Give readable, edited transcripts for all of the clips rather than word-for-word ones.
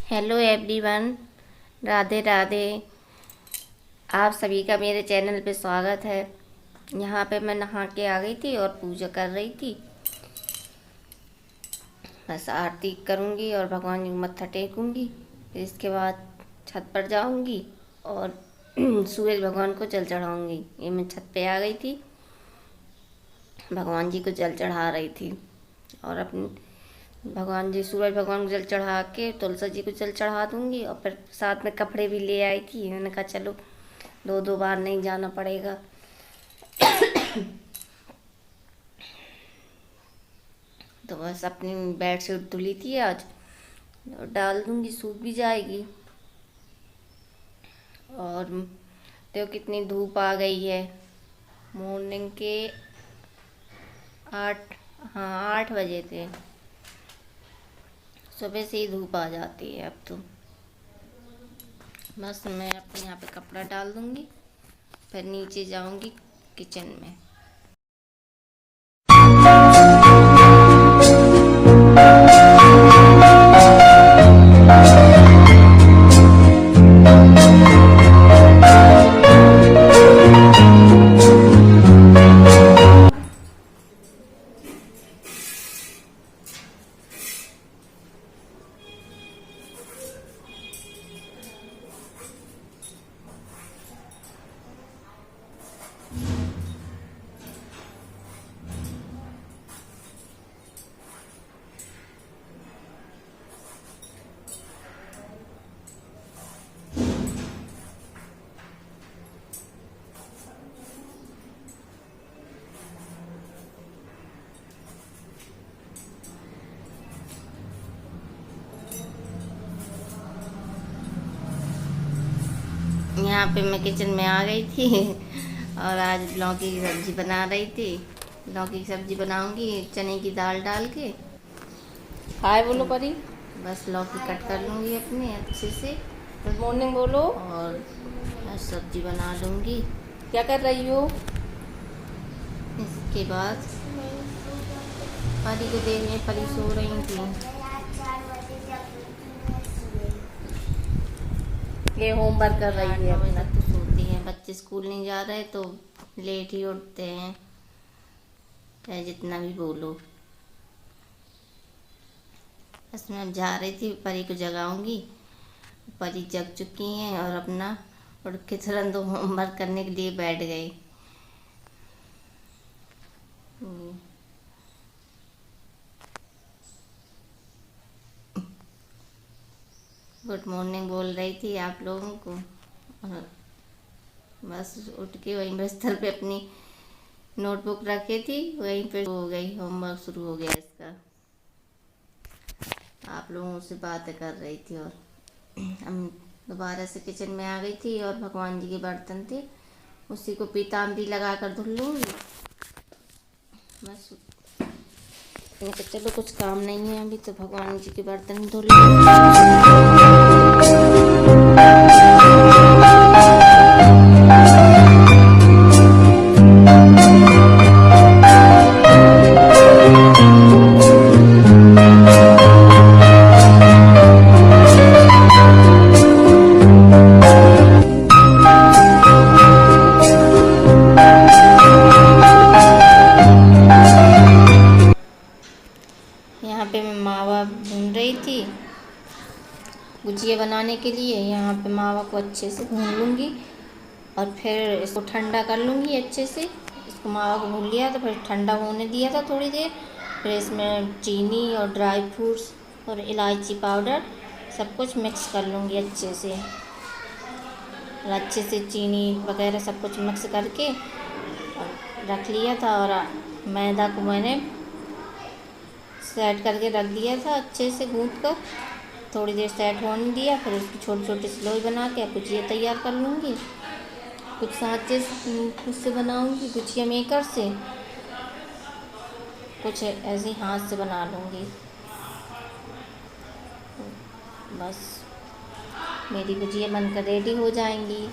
Hello everyone, Radhe Radhe. आप सभी का मेरे चैनल पे स्वागत है। यहाँ पे मैं नहा के आ गई थी और पूजा कर रही थी। बस आरती करूँगी और भगवान जी को मत्था टेकूँगी। फिर इसके बाद छत पर जाऊँगी और सूरज भगवान को जल चढ़ाऊँगी। ये मैं छत पे आ गई थी, भगवान जी को जल चढ़ा रही थी और अपने भगवान जी सूरज भगवान को जल चढ़ा के तुलसी जी को जल चढ़ा दूँगी। और फिर साथ में कपड़े भी ले आई थी। मैंने कहा चलो दो दो बार नहीं जाना पड़ेगा। तो बस अपनी बेडशीट धुली थी आज, डाल दूँगी, सूख भी जाएगी। और देखो कितनी धूप आ गई है। मॉर्निंग के 8, हाँ 8 बजे थे। सुबह से ही धूप आ जाती है अब तो। बस मैं अपने यहाँ पे कपड़ा डाल दूँगी, फिर नीचे जाऊँगी किचन में। यहाँ पे मैं किचन में आ गई थी और आज लौकी की सब्ज़ी बना रही थी। लौकी की सब्ज़ी बनाऊंगी चने की दाल डाल के। हाय बोलो परी। बस लौकी कट कर लूँगी अपने अच्छे से गुड मॉर्निंग बोलो। और बस सब्ज़ी बना लूँगी। क्या कर रही हो? इसके बाद परी को देखने, परी सो रही थी। ये होमवर्क कर रही है 8-9 बजे अपना। तक तो सोती हैं। बच्चे स्कूल नहीं जा रहे तो लेट ही उठते हैं, चाहे जितना भी बोलो। बस मैं अब जा रही थी, परी को जगाऊंगी। परी जग चुकी हैं और अपना उठ के तुरंत होमवर्क करने के लिए बैठ गई। गुड मॉर्निंग बोल रही थी आप लोगों को और बस उठ के वहीं बिस्तर पे अपनी नोटबुक रखी थी, वहीं पे हो गई। होमवर्क शुरू हो गया इसका। आप लोगों से बातें कर रही थी और हम दोबारा से किचन में आ गई थी और भगवान जी के बर्तन थे, उसी को पीताम्बरी लगा कर धुल लूँगी। बस मैंने कहा चलो कुछ काम नहीं है अभी तो भगवान जी के बर्तन धुल यहाँ पे मैं मावा भून रही थी गुजिया बनाने के लिए। यहाँ पे मावा को अच्छे से भून लूँगी और फिर इसको ठंडा कर लूँगी अच्छे से। इसको मावा को भून लिया तो फिर ठंडा होने दिया था थोड़ी देर। फिर इसमें चीनी और ड्राई फ्रूट्स और इलायची पाउडर सब कुछ मिक्स कर लूँगी अच्छे से। और अच्छे से चीनी वगैरह सब कुछ मिक्स करके और रख लिया था। और मैदा को मैंने सेट करके रख दिया था अच्छे से गूँथ कर। थोड़ी देर सेट होने दिया, फिर उसकी छोटी छोटी सी लोई बना के गुजिया तैयार कर लूँगी। कुछ साँचे से बनाऊँगी गुजिया मेकर से, कुछ ऐसे हाथ से बना लूँगी। बस मेरी गुजिया बनकर रेडी हो जाएंगी।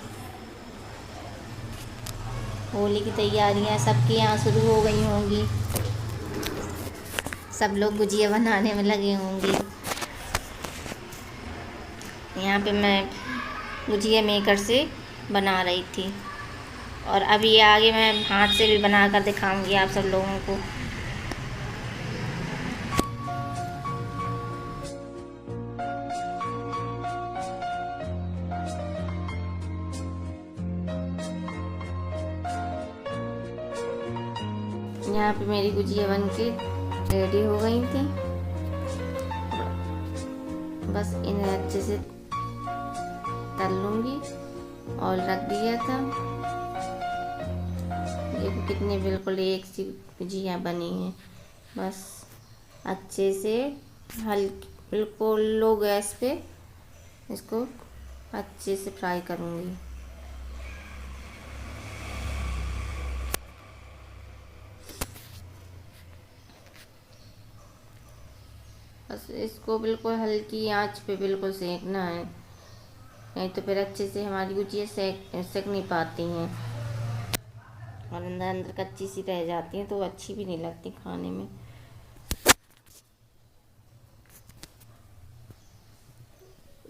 होली की तैयारियां सबके यहाँ शुरू हो गई होंगी, सब लोग गुजिया बनाने में लगे होंगे। यहाँ पे मैं गुजिया मेकर से बना रही थी, और अभी ये आगे मैं हाथ से भी बना कर दिखाऊंगी आप सब लोगों को। यहाँ पे मेरी गुजिया बन के रेडी हो गई थी। बस इन्हें अच्छे से तल लूँगी, और रख दिया था। देखो कितनी बिल्कुल एक सी गुजिया बनी है। बस अच्छे से हल्की बिल्कुल लो गैस पे इसको अच्छे से फ्राई करूँगी। बस इसको बिल्कुल हल्की आंच पे बिल्कुल सेकना है, नहीं तो फिर अच्छे से हमारी गुजिया सेक नहीं पाती हैं, और अंदर अंदर कच्ची सी रह जाती हैं, तो अच्छी भी नहीं लगती खाने में।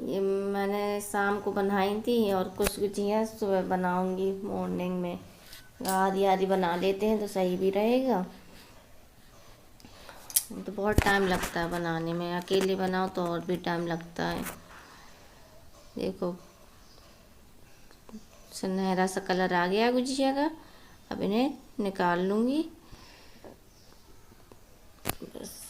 ये मैंने शाम को बनाई थी, और कुछ गुजिया सुबह बनाऊंगी मॉर्निंग में। आधी आधी बना लेते हैं तो सही भी रहेगा। तो बहुत टाइम लगता है बनाने में, अकेले बनाओ तो और भी टाइम लगता है। देखो सुनहरा सा कलर आ गया गुजिया का। अब इन्हें निकाल लूँगी। बस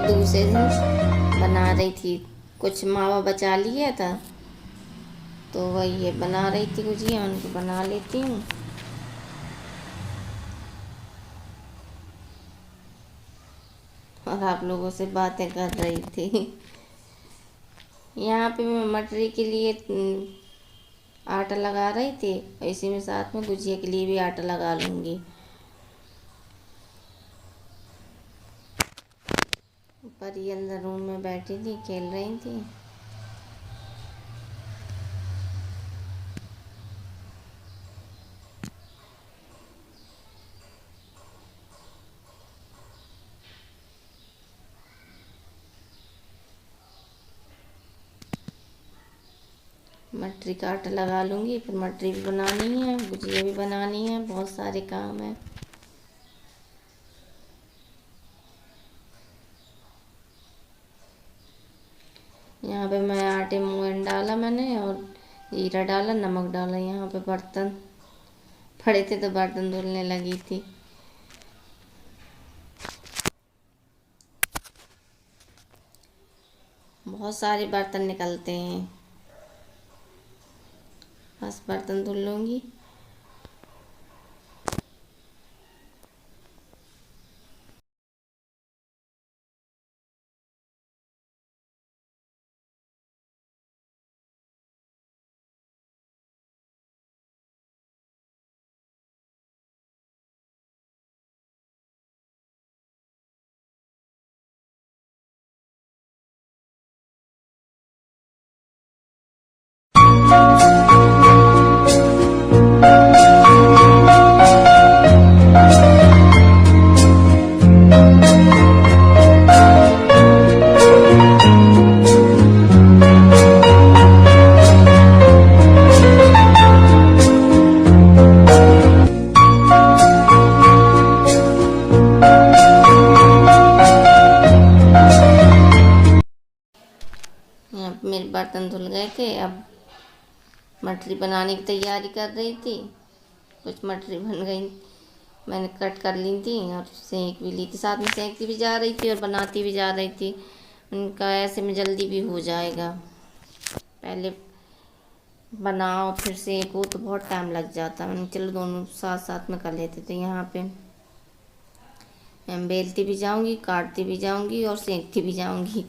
दूसरे दिन बना रही थी, कुछ मावा बचा लिया था, तो वही ये बना रही थी गुजिया, उनको बना लेती हूँ। और आप लोगों से बातें कर रही थी। यहाँ पे मैं मटरी के लिए आटा लगा रही थी, इसी में साथ में गुजिया के लिए भी आटा लगा लूँगी। पर ये अंदर रूम में बैठी थी, खेल रही थी। मटरी का आटा लगा लूँगी, फिर मटरी भी बनानी है, गुजिया भी बनानी है, बहुत सारे काम है। यहाँ पे मैं आटे में मोयन डाला मैंने, और जीरा डाला, नमक डाला। यहाँ पे बर्तन पड़े थे तो बर्तन धुलने लगी थी। बहुत सारे बर्तन निकलते हैं, बस बर्तन धुल लूँगी। मेरे बर्तन धुल गए थे। अब मटरी बनाने की तैयारी कर रही थी। कुछ मटरी बन गई, मैंने कट कर ली थी और सेंक भी ली थी, साथ में सेंकती भी जा रही थी और बनाती भी जा रही थी। उनका ऐसे में जल्दी भी हो जाएगा। पहले बनाओ फिर सेंको तो बहुत टाइम लग जाता। मैंने चलो दोनों साथ साथ में कर लेते। तो यहाँ पे मैं बेलती भी जाऊँगी, काटती भी जाऊँगी और सेंकती भी जाऊँगी।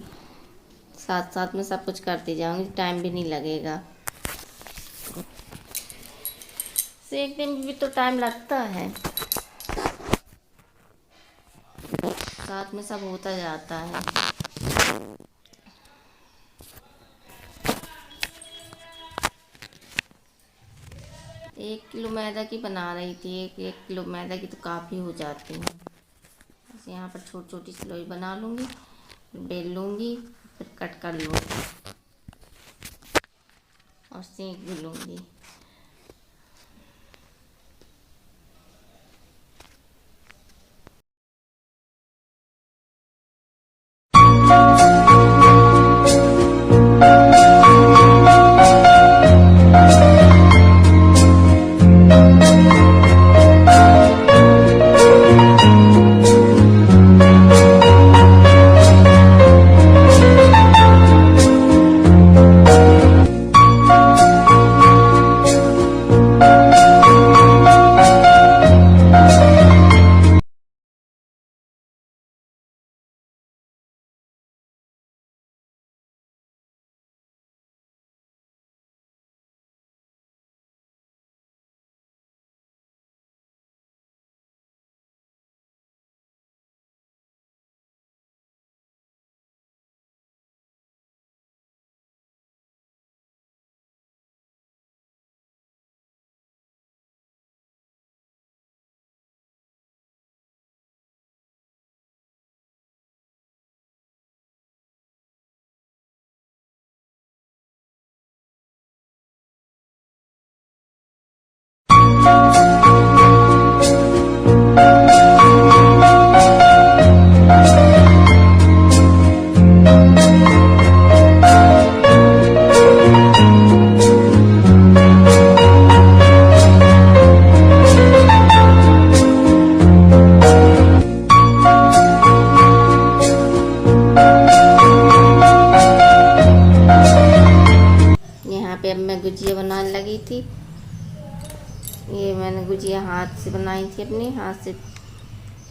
साथ साथ में सब कुछ करती जाऊंगी, टाइम भी नहीं लगेगा। सेकने में भी तो टाइम लगता है, साथ में सब होता जाता है। एक किलो मैदा की बना रही थी, एक किलो मैदा की तो काफ़ी हो जाती है। बस यहाँ पर छोटी छोटी स्लोई बना लूँगी, बेल लूँगी, फिर कट कर लूँगी और सेंक भी लूँगी। अब मैं गुजिया बनाने लगी थी। ये मैंने गुजिया हाथ से बनाई थी, अपने हाथ से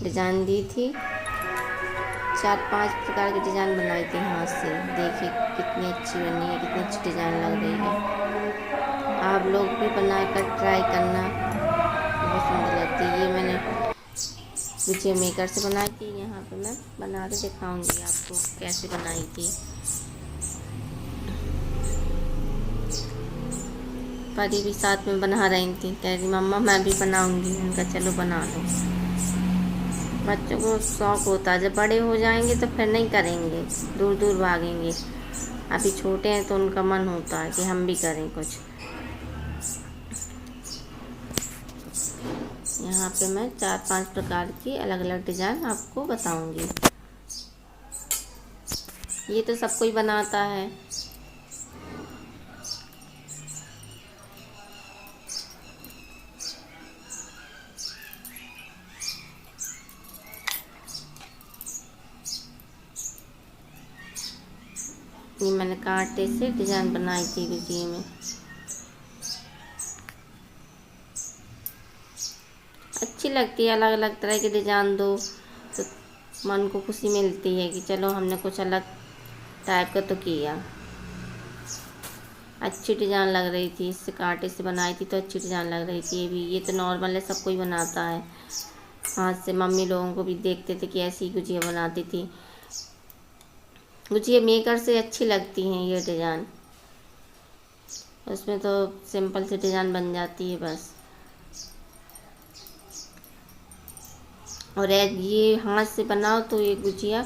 डिज़ाइन दी थी। 4-5 प्रकार के डिज़ाइन बनाई थी हाथ से। देखिए कितनी अच्छी बनी है, कितनी अच्छी डिज़ाइन लग रही है। आप लोग भी बना कर ट्राई करना, बहुत सुंदर लगती है। ये मैंने गुजिया मेकर से बनाई थी। यहाँ पे मैं बना के दिखाऊंगी आपको कैसे बनाई थी। परी भी साथ में बना रही थी, कह रही मम्मा मैं भी बनाऊंगी। उनका चलो बना लो। बच्चों को शौक़ होता है, जब बड़े हो जाएंगे तो फिर नहीं करेंगे, दूर दूर भागेंगे। अभी छोटे हैं तो उनका मन होता है कि हम भी करें कुछ। यहाँ पे मैं 4-5 प्रकार की अलग अलग डिज़ाइन आपको बताऊंगी। ये तो सब कोई बनाता है। ये मैंने कांटे से डिज़ाइन बनाई थी गुजिया में। अच्छी लगती है, अलग अलग तरह के डिज़ाइन दो तो मन को खुशी मिलती है कि चलो हमने कुछ अलग टाइप का तो किया। अच्छी डिज़ाइन लग रही थी, इससे कांटे से बनाई थी तो अच्छी डिज़ाइन लग रही थी। ये तो नॉर्मल है, सब कोई बनाता है हाथ से। मम्मी लोगों को भी देखते थे कि ऐसी गुजिया बनाती थी। गुजिया मेकर से अच्छी लगती हैं ये डिज़ाइन, उसमें तो सिंपल से डिज़ाइन बन जाती है बस। और ये हाथ से बनाओ तो ये गुजिया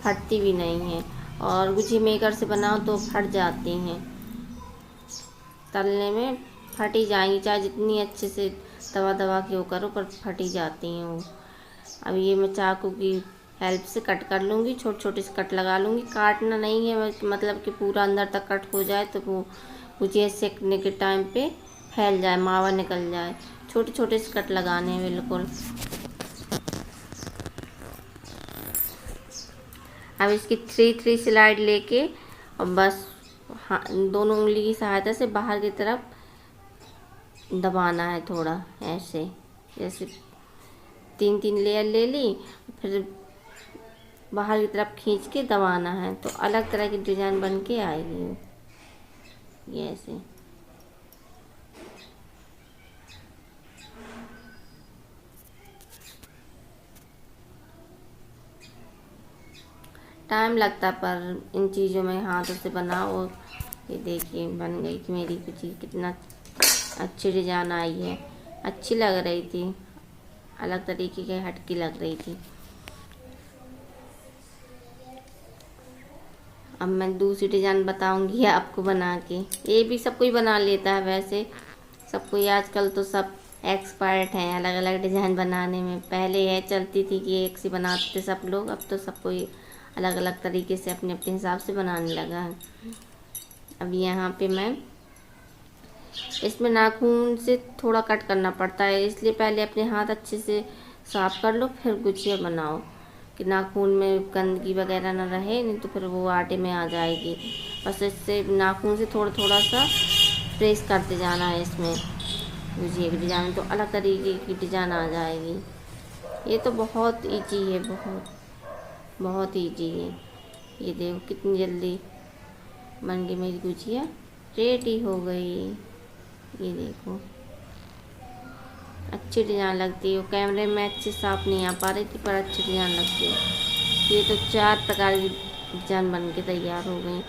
फटती भी नहीं है, और गुजिया मेकर से बनाओ तो फट जाती हैं। तलने में फटी जाएंगी, चाहे जितनी अच्छे से दबा दबा के वो करो पर फटी जाती हैं वो। अब ये मैं चाकू की हेल्प से कट कर लूँगी, छोटे छोटे से कट लगा लूँगी। काटना नहीं है, मतलब कि पूरा अंदर तक कट हो जाए तो वो गुजिया सेकने के टाइम पे फैल जाए, मावा निकल जाए। छोटे छोटे से कट लगाने हैं बिल्कुल। अब इसकी 3 स्लाइड लेके और बस दोनों उंगली की सहायता से बाहर की तरफ दबाना है थोड़ा ऐसे। जैसे 3 लेयर ले ली, फिर बाहर की तरफ खींच के दबाना है तो अलग तरह की डिजाइन बन के आएगी ये ऐसे। टाइम लगता पर इन चीज़ों में हाथों से बनाओ। ये देखिए बन गई कि मेरी कुछ कितना अच्छी डिजाइन आई है। अच्छी लग रही थी, अलग तरीके की हटकी लग रही थी। अब मैं दूसरी डिजाइन बताऊंगी आपको बना के। ये भी सब कोई बना लेता है वैसे, सब कोई आजकल तो सब एक्सपर्ट हैं अलग अलग डिजाइन बनाने में। पहले यह चलती थी कि एक से बनाते थे सब लोग, अब तो सब कोई अलग अलग तरीके से अपने अपने हिसाब से बनाने लगा है। अब यहाँ पे मैं इसमें नाखून से थोड़ा कट करना पड़ता है, इसलिए पहले अपने हाथ अच्छे से साफ कर लो फिर गुजिया बनाओ, कि नाखून में गंदगी वगैरह ना रहे, नहीं तो फिर वो आटे में आ जाएगी। बस इससे नाखून से थोड़ा थोड़ा सा प्रेस करते जाना है इसमें गुजिया की डिजाइन, तो अलग तरीके की डिजाइन आ जाएगी। ये तो बहुत ईजी है, बहुत बहुत ईजी है। ये देखो कितनी जल्दी बन गई मेरी गुजिया, रेडी हो गई। ये देखो अच्छी डिजाइन लगती है। कैमरे में अच्छे साफ नहीं आ पा रही थी पर अच्छी डिजाइन लगती है। ये तो 4 प्रकार की डिजाइन बन के तैयार हो गई।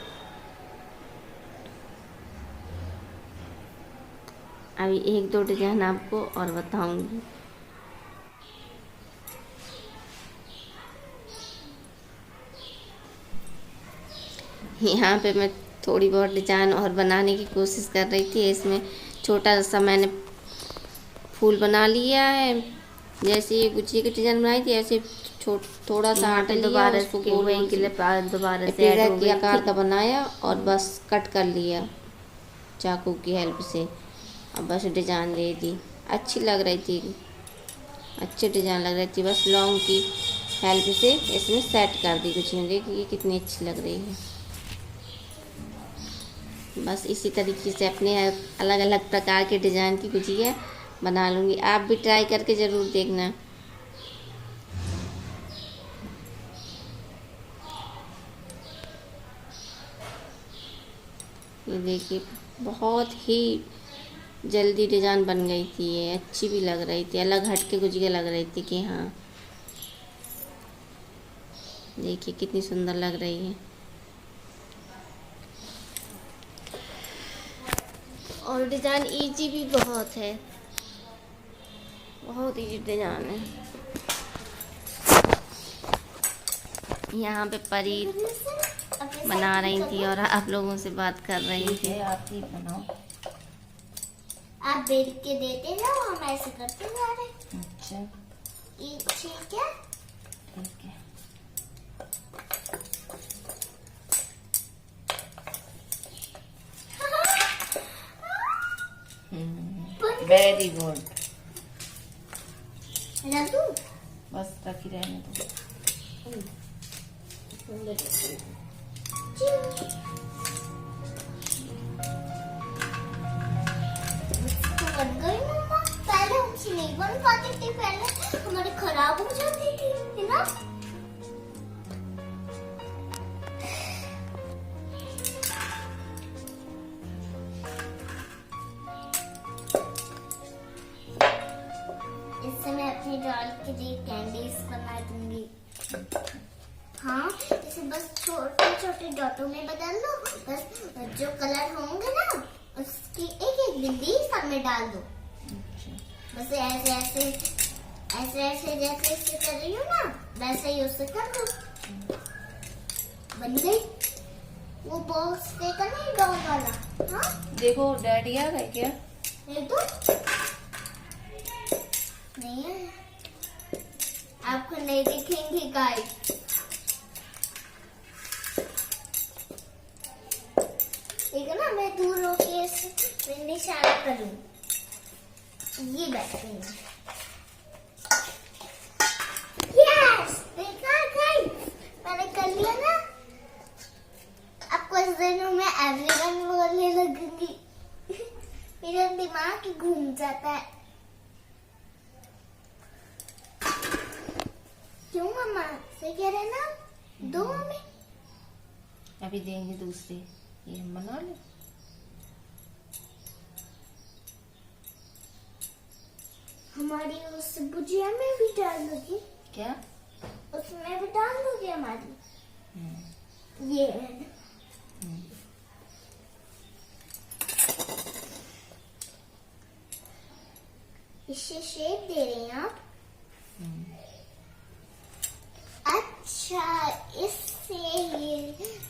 अभी 1-2 डिजाइन आपको और बताऊंगी। यहाँ पे मैं थोड़ी बहुत डिजाइन और बनाने की कोशिश कर रही थी। इसमें छोटा सा मैंने फूल बना लिया है, जैसे ये गुच्छी की डिजाइन बनाई थी ऐसे थोड़ा सा आटा दोबारा इसको गोल के लिए दोबारा से ऐड के आकार का बनाया और बस कट कर लिया चाकू की हेल्प से। अब बस डिजाइन दे दी, अच्छी लग रही थी, अच्छी डिजाइन लग रही थी। बस लॉन्ग की हेल्प से इसमें सेट कर दी गुच्छी। देखिए कितनी अच्छी लग रही है। बस इसी तरीके से अपने अलग अलग प्रकार के डिजाइन की गुजिया बना लूँगी। आप भी ट्राई करके ज़रूर देखना। ये देखिए बहुत ही जल्दी डिजाइन बन गई थी। ये अच्छी भी लग रही थी, अलग हटके गुजिया लग रही थी कि हाँ देखिए कितनी सुंदर लग रही है। और डिजाइन इजी भी बहुत है, बहुत इजी डिजाइन है। यहाँ पे परी बना रही थी और आप लोगों से बात कर रही थी। आप ही बनाओ। आप बेल के देते जाओ, हम ऐसे करते जा रहे हैं। अच्छा ये ठीक है। ठीक है। Very good. रख दूं? बस रखी रहने दो। तो बन गई मम्मा। पहले हमसे नहीं बन पाती थी, पहले हमारी खराब हो जाती थी, है ना? इससे मैं अपनी डॉल के लिए कैंडीज बना दूंगी। हाँ, इसे बस छोटे छोटे डॉटों में बदल दो। बस जो कलर होंगे ना उसकी एक एक बिंदी सब में डाल दो। बस ऐसे ऐसे ऐसे ऐसे जैसे इससे कर रही हूँ ना वैसे ही उससे कर दो। बन गई। वो बॉक्स देखा नहीं डॉल वाला? हाँ देखो डैडी आ गए क्या? एक दो नहीं है, आपको नहीं दिखेंगे गाइस। ठीक है ना, मैं दूर होके इसे निशाना करूं। ये बैठे हैं। यस, देखा गाइस, मैंने कर लिया ना। अब कुछ दिनों में एवरीवन बोलने लगूंगी। मेरा दिमाग घूम जाता है। क्यों मम्मा, सही कह रहे ना? दो हमें। अभी देंगे दूसरे, ये हम बना ले। हमारी उस भुजिया में भी डाल दोगी? क्या? उसमें भी डाल दोगी हमारी? ये है। इसे शेप दे रहे हैं आप? अच्छा, इससे ये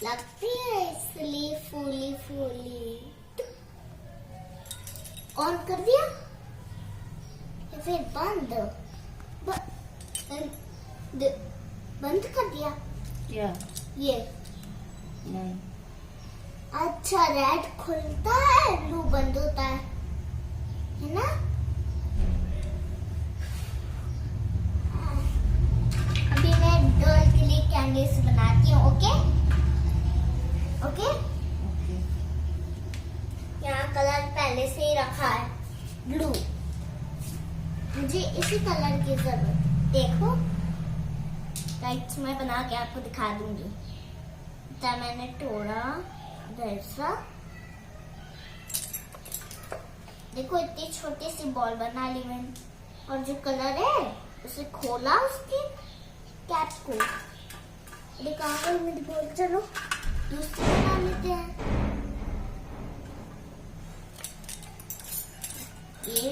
लगती है इसलिए फूली फूली। ऑन कर दिया या फिर बंद? बंद कर दिया क्या? ये। नहीं। अच्छा, रेड खुलता है, ब्लू बंद होता है ना? अभी मैं डॉल के लिए कैंडीज बनाती हूँ। Okay okay. ओके। यहाँ कलर पहले से ही रखा है, ब्लू। मुझे इसी कलर की जरूरत। देखो लाइट्स में बना के आपको दिखा दूंगी। तब मैंने थोड़ा सा, देखो इतनी छोटी सी बॉल बना ली मैंने, और जो कलर है उसे खोला, उसकी कैप को। अरे कहाँ गई मेरी बॉल? चलो दूसरी बना लेते हैं। ये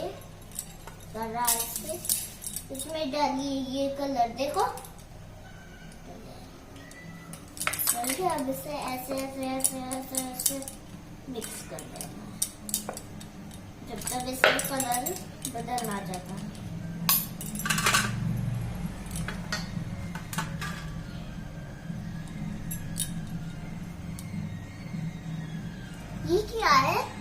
कर रहा है इसमें डालिए ये कलर। देखो अब इसे ऐसे ऐसे ऐसे ऐसे ऐसे मिक्स कर देना जब तक इसका कलर बदल ना जाता। ये क्या है?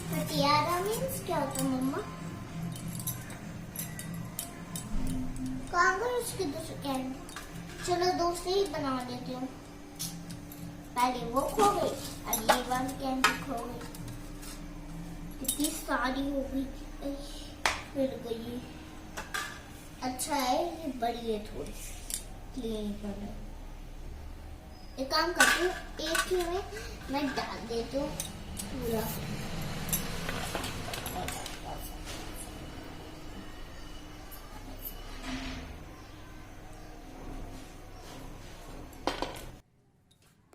पटियाला मीन्स क्या होता है मम्मा? कहाँ गई उसकी दूसरी कैंडी? चलो दूसरी ही बना देती हूँ। पहले वो खो गई, अब ये वाली कैंडी खो गई। कितनी सारी हो गई, मिल गई। अच्छा है ये बड़ी है थोड़ी, क्लीन कर रही। एक काम करती हूँ, एक ही में मैं डाल देती हूँ पूरा।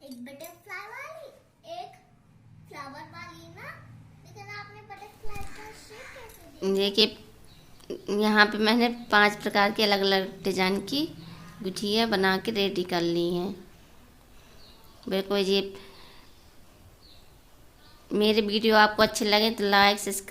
एक बटरफ्लाई वाली, एक फ्लावर वाली ना। लेकिन आपने बटरफ्लाई का शेप कैसे दिया? देखिए यहाँ पे मैंने 5 प्रकार की अलग अलग डिज़ाइन की गुठिया बना के रेडी कर ली हैं। बिल्कुल ये मेरे वीडियो आपको अच्छे लगे तो लाइक सब्सक्राइब